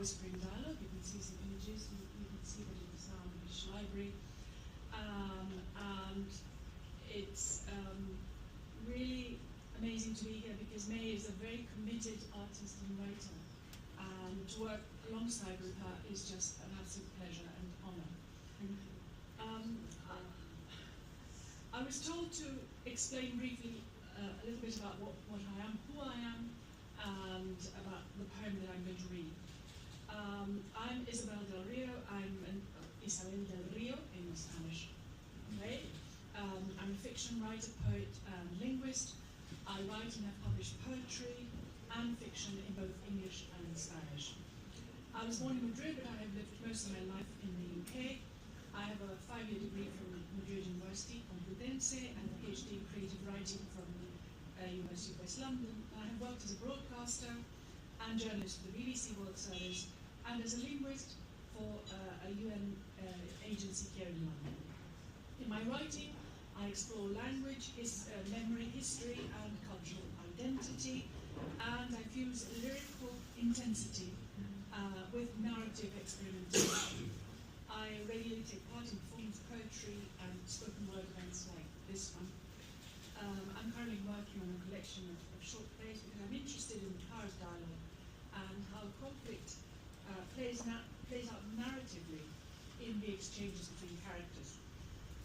Whispering Dialogue. You can see some images. You can see that it is now in the British Library. And it's really amazing to be here because May is a very committed artist and writer. And to work alongside with her is just an absolute pleasure and honor. I was told to explain briefly a little bit about what I am, who I am, and about the poem that I'm going to read. I'm Isabel del Rio. I'm Isabel del Rio in Spanish. Okay? I'm a fiction writer, poet, and linguist. I write and have published poetry and fiction in both English and in Spanish. I was born in Madrid, but I have lived most of my life in the UK. I have a 5-year degree from Madrid University, Complutense, and a PhD in creative writing from University of West London. I have worked as a broadcaster and journalist for the BBC World Service, and as a linguist for a UN agency here in London. In my writing, I explore language, memory, history, and cultural identity, and I fuse lyrical intensity with narrative experimentation. I regularly take part in performance poetry and spoken word events like this one. I'm currently working on a collection of short plays because I'm interested in the power of dialogue and how conflict plays out narratively in the exchanges between characters.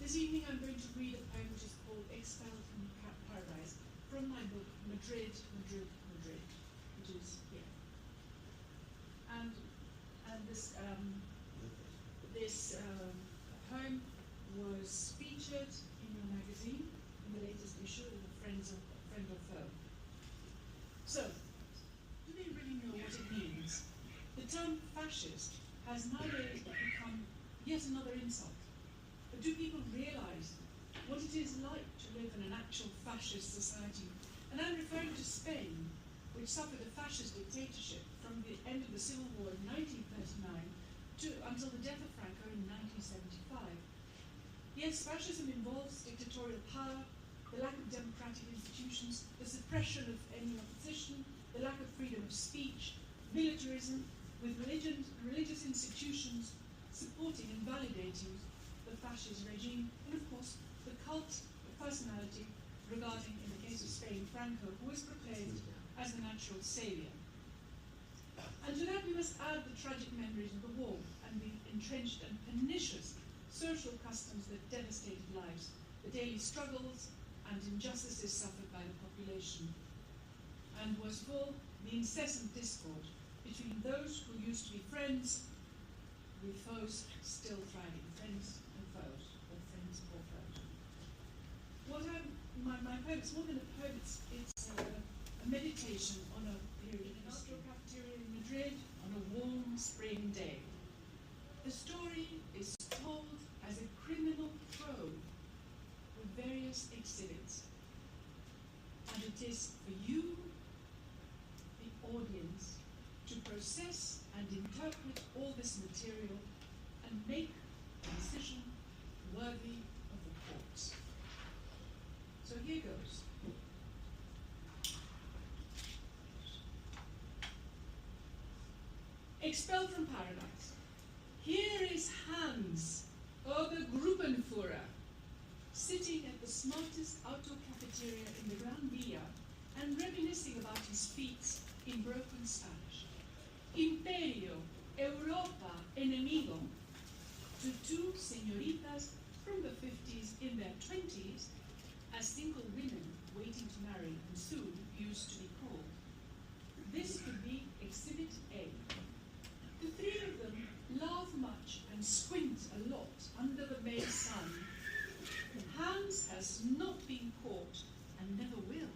This evening I'm going to read a poem which is called Expelled from Paradise from my book Madrid, Madrid, Madrid, which is here. And this poem was featured in your magazine in the latest issue of Friend or Foe. So, do they really know what it means? The term fascist has nowadays become yet another insult. But do people realize what it is like to live in an actual fascist society? And I'm referring to Spain, which suffered a fascist dictatorship from the end of the Civil War in 1939 until the death of Franco in 1975. Yes, fascism involves dictatorial power, the lack of democratic institutions, the suppression of any opposition, the lack of freedom of speech, militarism, with religious institutions supporting and validating the fascist regime, and of course, the cult of personality regarding, in the case of Spain, Franco, who was proclaimed as the natural savior. And to that we must add the tragic memories of the war and the entrenched and pernicious social customs that devastated lives, the daily struggles and injustices suffered by the population. And worst of all, the incessant discord between those who used to be friends with foes still thriving, friends and foes, or friends or foes. My poem, it's more than a poem, it's a meditation on a period in a Nostro cafeteria in Madrid on a warm spring day. The story is told as a criminal probe with various exhibits. And it is for you, the audience, to process and interpret all this material and make a decision worthy of the courts. So here goes. Expelled from Paradise. Here is Hans, Obergruppenführer, sitting at the smartest auto cafeteria in the Gran Via and reminiscing about his feats in broken Spanish. Imperio, Europa, enemigo, to two señoritas from the 50s in their 20s, as single women waiting to marry and soon used to be called. This could be Exhibit A. The three of them laugh much and squint a lot under the May sun. Hans has not been caught and never will.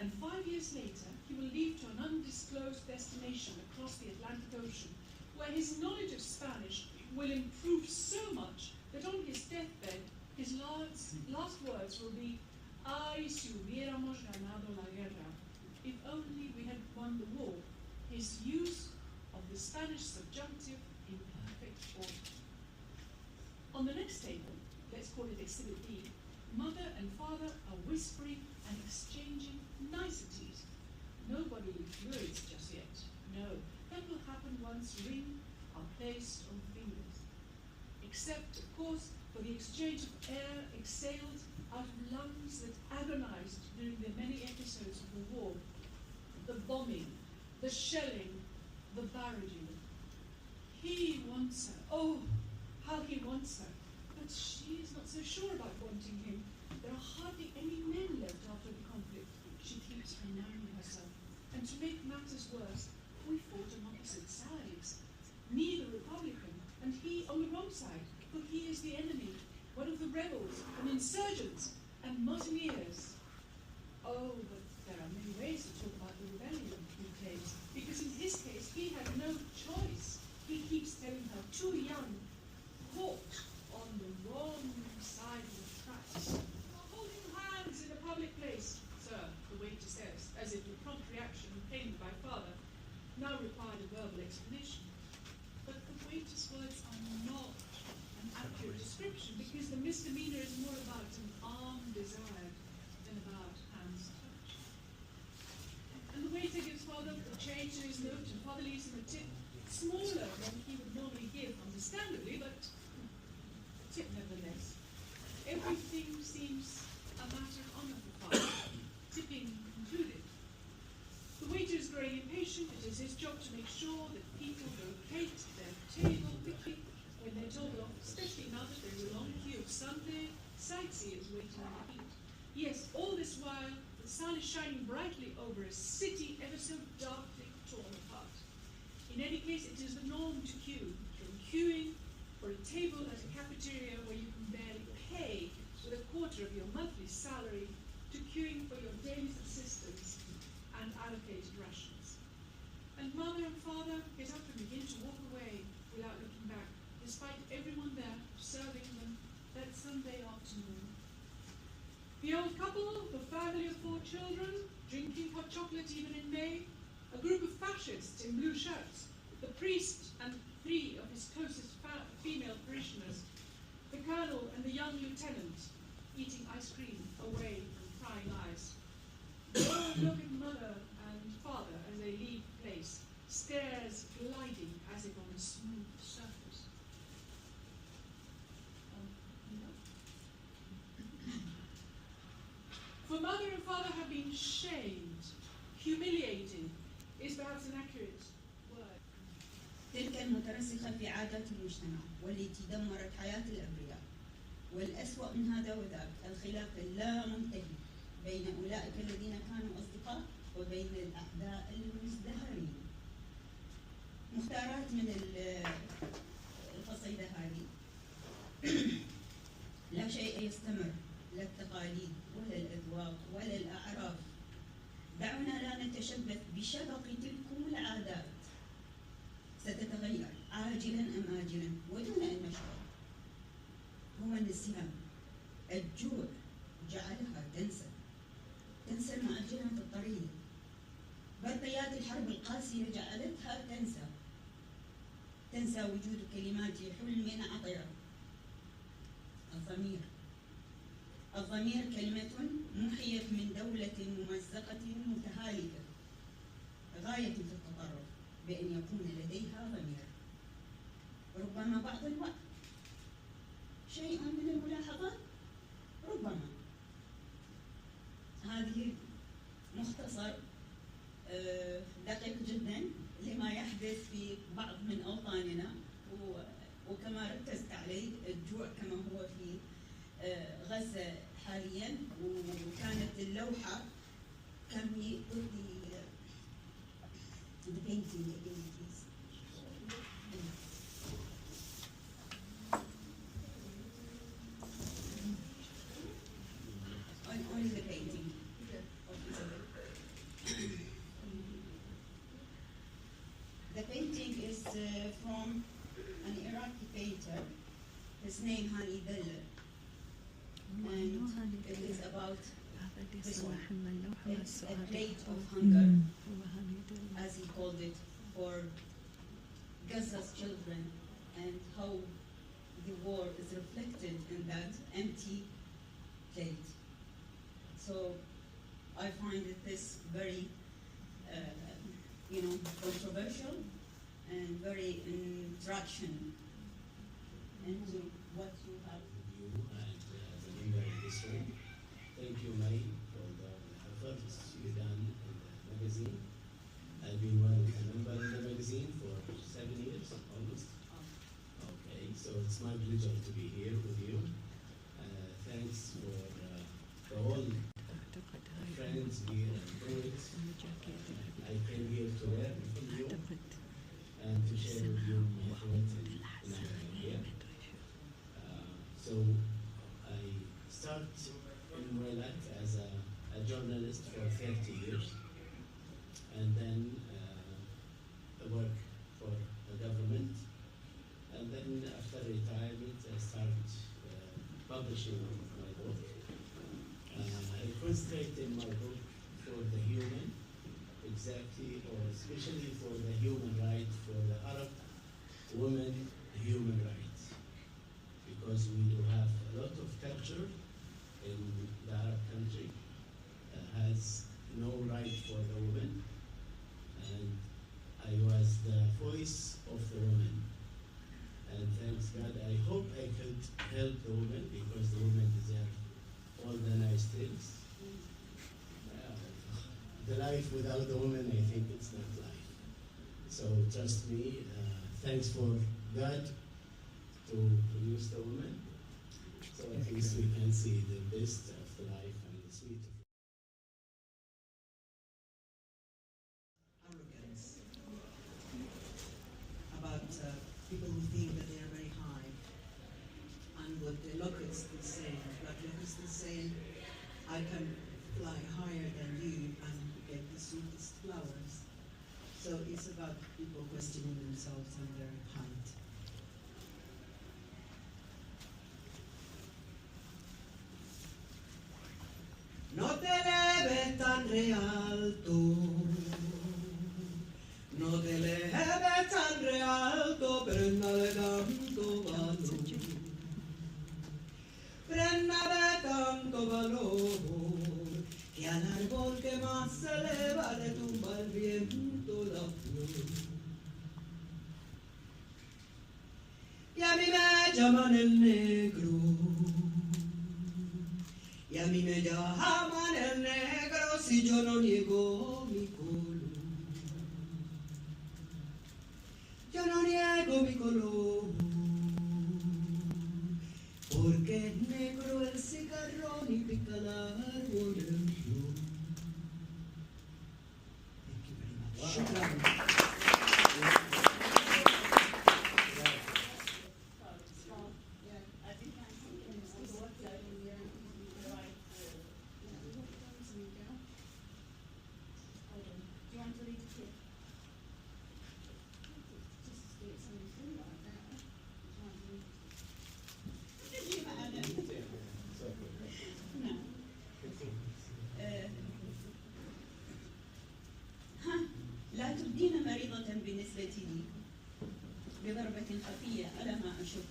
And 5 years later, he will leave to an undisclosed destination across the Atlantic Ocean, where his knowledge of Spanish will improve so much that on his deathbed, his last words will be, "Ay, si hubiéramos ganado la guerra," if only we had won the war. His use of the Spanish subjunctive in perfect order. On the next table, let's call it Exhibit B, mother and father are whispering and exchanging niceties. Nobody worries just yet. No, that will happen once one's ring are placed on fingers, except, of course, for the exchange of air exhaled out of lungs that agonized during the many episodes of the war, the bombing, the shelling, the barraging. He wants her. Oh, how he wants her. But she is not so sure about wanting him. There are hardly any men left after the conflict. She keeps renowning herself. And to make matters worse, we fought on opposite sides. Me, the Republican, and he on the wrong side, for he is the enemy, one of the rebels, and insurgents, and mutineers. Oh, but there are many ways to talk about the rebellion, he claims, because in his case, he had no choice. He keeps telling her, too young, caught on the wrong side of the tracks. Holding hands in a public place, sir, the waiter says, as if the prompt reaction obtained by father now required a verbal explanation. But the waiter's words are not an accurate description, because the misdemeanor is more about an arm desired than about hands touched. And the waiter gives father a change to his note, and father leaves him a tip smaller than he would normally give, understandably, but a tip nevertheless. Everything seems a matter of honor for father, tipping included. The waiter is growing impatient. It is his job to make sure that people locate their table quickly when they're told off, especially now that there is a long queue of Sunday sightseers waiting in the heat. Yes, all this while, the sun is shining brightly over a city ever so darkly torn apart. In any case, it is the norm to queue, from queuing for a table at a cafeteria where you can barely pay with a quarter of your monthly salary, to queuing for your daily subsistence and allocated rations. And mother and father get up and begin to walk away without looking back, despite everyone there serving them that Sunday afternoon. The old couple, the family of 4 children, drinking hot chocolate even in May, a group of fascists in blue shirts, the priest and 3 of his closest female parishioners, the colonel and the young lieutenant, eating ice cream away from prying eyes. They all look at mother and father as they leave the place, stares gliding as if on a smooth surface. For mother and father have been shamed, humiliated, is perhaps an accurate word. تلك المترسخة في عادات المجتمع والتي دمرت حياة الأبرياء. والأسوأ من هذا وذاك الخلاف اللامنتهي بين أولئك الذين كانوا أصدقاء وبين الأعداء المزدهرين. مختارات من القصيدة هذه. لا شيء يستمر، لا التقاليد ولا الأذواق ولا الأعراف. دعونا لا نتشبث بشبق تلكم العادات. ستتغير عاجلا أم آجلا ودون أن نشعر. هو النسيان، الجوع جعلها تنسى المؤجلات الطرية. برقيات الحرب القاسية جعلتها تنسى وجود كلمات حلم عطرة. الضمير كلمة محيت من دولة ممزقة متهالكة، غاية في التطرف بأن يكون لديها ضمير. ربما بعض الوقت شيء من الملاحظات، ربما. هذه مختصر دقيق جدا لما يحدث في بعض من أوطاننا، وكما ركزت عليه الجوع كما هو في غزة حاليا. وكانت اللوحة كان the painting again, please. Only the painting. The painting is from an Iraqi painter. His name Hani Della. And it is about this one. It's a plate of hunger, as he called it, for Gaza's children, and how the war is reflected in that empty plate. So I find this very, controversial and very interaction into what you have. You and the leader in this room. Thank you, May, for the efforts you done in the magazine. I've been one of the members in the magazine for 7 years, almost. Okay, so it's my pleasure to be here with you. Thanks for all friends here and colleagues. I came here to learn from you and to share with you my thoughts in our idea. So I started in my life as a journalist for 30 years, and then I work for the government, and then after retirement I started publishing my book. I concentrate in my book for the human, exactly, or especially for the human right, for the Arab women human rights, because we do have a lot of culture in the Arab country has no right for the woman, and I was the voice of the woman. And thanks God, I hope I could help the women, because the women deserve all the nice things. The life without the woman, I think it's not life. So trust me, thanks for God to produce the woman, so at least we can see the best of the life and the sweet of arrogance about people who think that they are very high, and what the locust is saying, Black Locust is saying, I can fly higher than you and get the sweetest flowers. So it's about people questioning themselves and their height. No te eleves tan re alto, no te eleves tan re alto, prenda de tanto valor, prenda de tanto valor, que al árbol que más se eleva le tumba el viento la flor. Y a mí me llaman el negro, y a mí me llaman el negro si yo no niego mi color. Yo no niego mi color, porque es negro el cigarrón y pica el árbol el flor. Thank you very much. Wow. Shukran. لا تبدين مريضة بالنسبة لي بضربة خفية على ما أشك،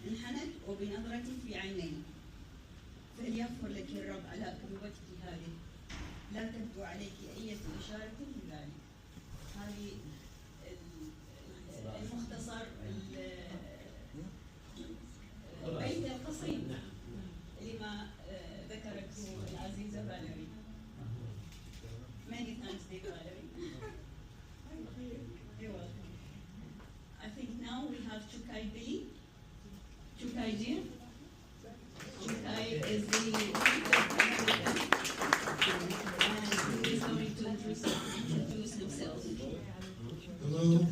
انحنت وبنظرة في عيني، فليغفر لك الرب على أكذوبتك هذه، لا تبدو عليك أي إشارة لذلك. هذه المختصر البيت القصير لما ذكرته العزيزة فاليري. Many thanks, dear Valerie. You're welcome. I think now we have Chukai Billy. Chukai dear. Chukai is the and he is going to introduce himself. Hello, my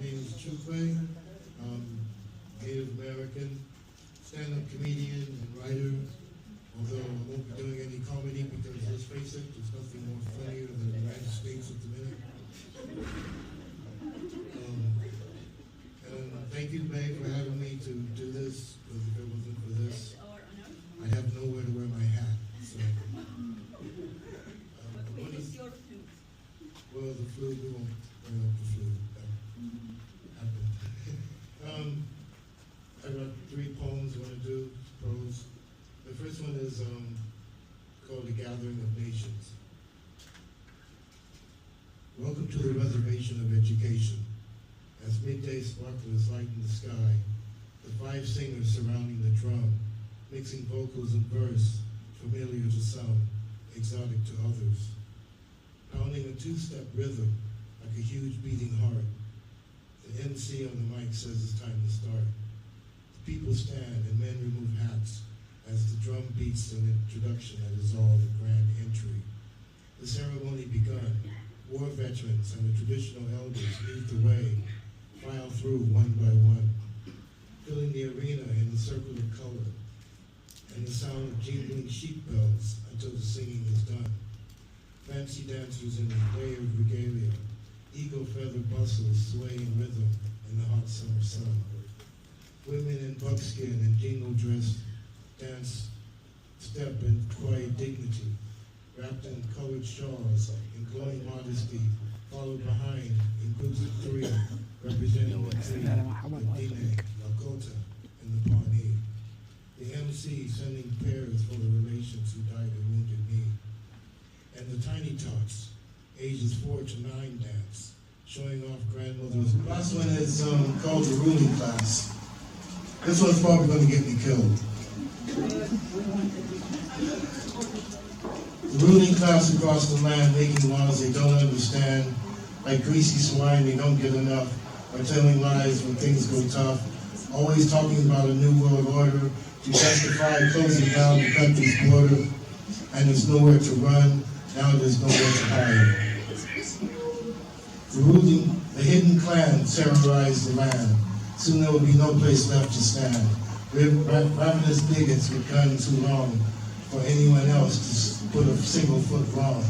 name is Chukway. I'm Native American, stand-up comedian and writer. Although I won't be doing any comedy because, let's face it, there's nothing more funnier than the United States at the minute. And thank you, May, for having me to do this, because if it wasn't for this, Our honor. I'd have nowhere to wear my hat. So, But we miss your flute. well, the flute, we won't bring up the flute. That happened. I wrote 3 poems I want to do, prose. The first one is called The Gathering of Nations. to the reservation of education. As midday sparklers lighten the sky, the 5 singers surrounding the drum, mixing vocals and verse, familiar to some, exotic to others. Pounding a 2-step rhythm like a huge beating heart. The MC on the mic says it's time to start. The people stand and men remove hats as the drum beats an introduction that is all the grand entry. The ceremony begun. War veterans and the traditional elders lead the way, file through one by one, filling the arena in a circle of color, and the sound of jingling sheep bells until the singing is done. Fancy dancers in layered regalia, eagle feather bustles sway in rhythm in the hot summer sun. Women in buckskin and jingle dress dance, step in quiet dignity, wrapped in colored shawls in glowing modesty, followed behind in groups of 3, representing the tree, the Diné, Lakota, and the Pawnee. The MC sending prayers for the relations who died of wounded knee. And the Tiny Tots, ages 4 to 9 dance, showing off grandmother's. The last one is called the ruling class. This one's probably going to get me killed. The ruling class across the land making laws they don't understand, like greasy swine they don't get enough, or telling lies when things go tough, always talking about a new world order to justify closing down the country's border, and there's nowhere to run, now there's nowhere to hide. The hidden clan terrorized the land, soon there will be no place left to stand. Ravenous bigots with guns too long for anyone else to put a single foot wrong.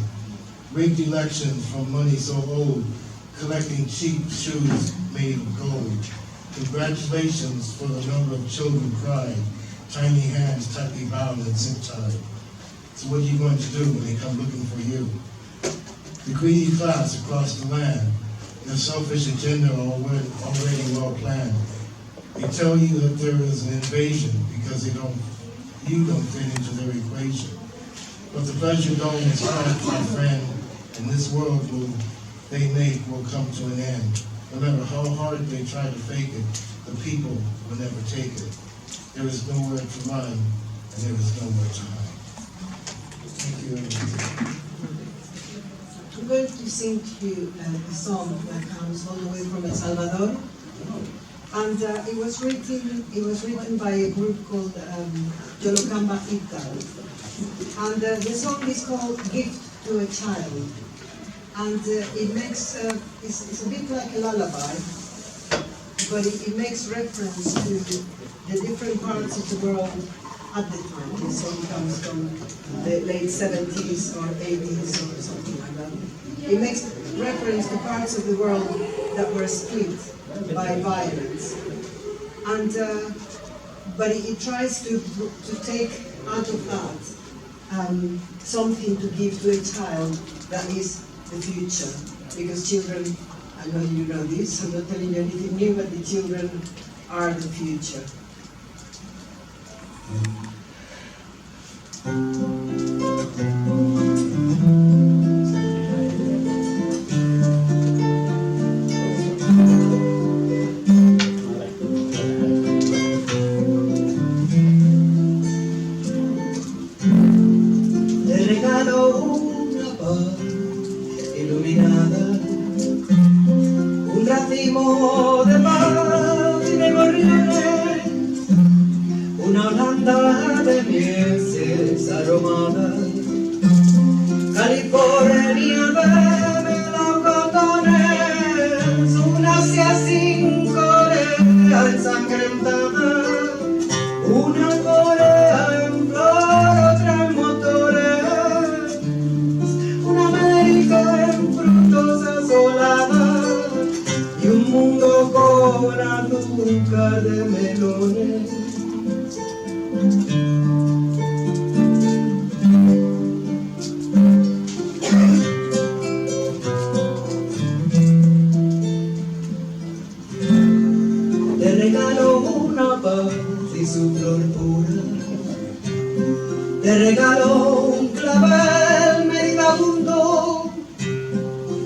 Rigged elections from money so old, collecting cheap shoes made of gold. Congratulations for the number of children cried, tiny hands tightly bound and zip-tied. So what are you going to do when they come looking for you? The greedy class across the land, their selfish agenda already well planned. They tell you that there is an invasion because you don't fit into their equation. But the pleasure dome is cracked, my friend, and this world they make will come to an end. No matter how hard they try to fake it, the people will never take it. There is nowhere to run, and there is nowhere to hide. Thank you, everyone. I'm going to sing to you a song that comes all the way from El Salvador. And it was written by a group called Yolocamba Ital. And the song is called Gift to a Child. And it makes, it's a bit like a lullaby, but it makes reference to the different parts of the world at the time. The song comes from the late 70s or 80s or something like that. It makes reference to parts of the world that were split by violence, and but it tries to take out of that something to give to a child that is the future, because children, I know you know this, I'm not telling you anything new, but the children are the future. Te regalo un clavel meditabundo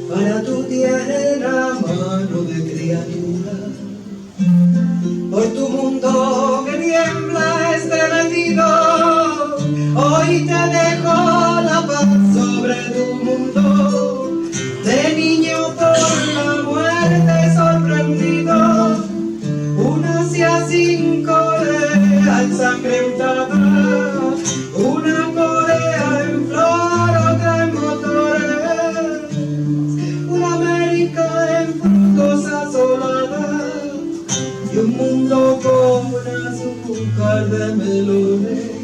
para tu tierra. buena mano de criatura. Por tu mundo que tiembla estremecido, hoy te dejo la paz sobre tu mundo. De niño por la muerte sorprendido, una hacia 5 Corea ensangrentada, una Corea en flor, otra en motores, una América en frutos asolada y un mundo con azúcar de melones.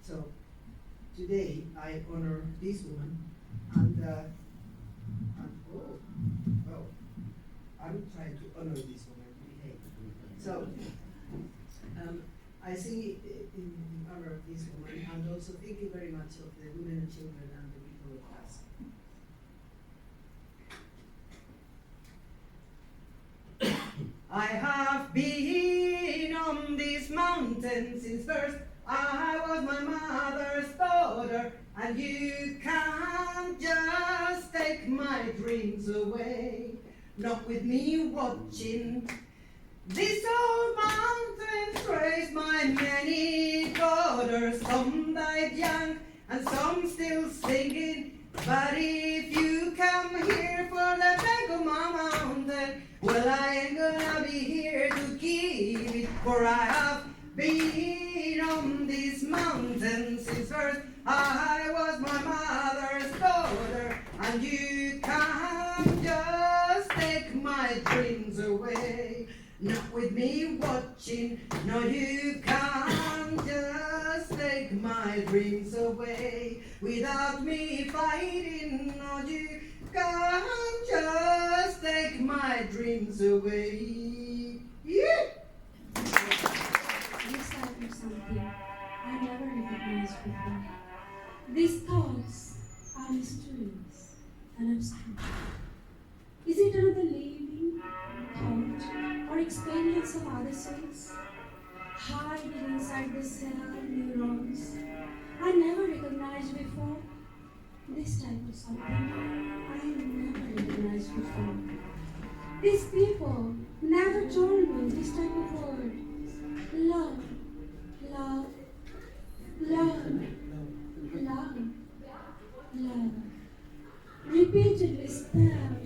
So today I honor this woman, and I'm trying to honor this woman. Hey. So I sing in honor of this woman, and also thank you very much of the women and children and the people of us. I have been on this mountain since first I was my mother's daughter, and you can't just take my dreams away. Not with me watching. This old mountain raised my many daughters. Some died young and some still singing. But if you come here for the Pegoma Mountain, well, I ain't gonna be here to give it. For I have been on this mountain since first I was my mother's daughter, and you can't just take my dreams away. Not with me watching, no, you can't just take my dreams away. Without me fighting, no, you can't just take my dreams away. Yeah. This type of something I never recognized before. These thoughts are mysterious and abstract. Is it another living thought or experience of other souls hiding inside the cell neurons I never recognized before? This type of something I never recognized before. These people never told me this type of word. Love, love, love, love, love. Repeatedly spelled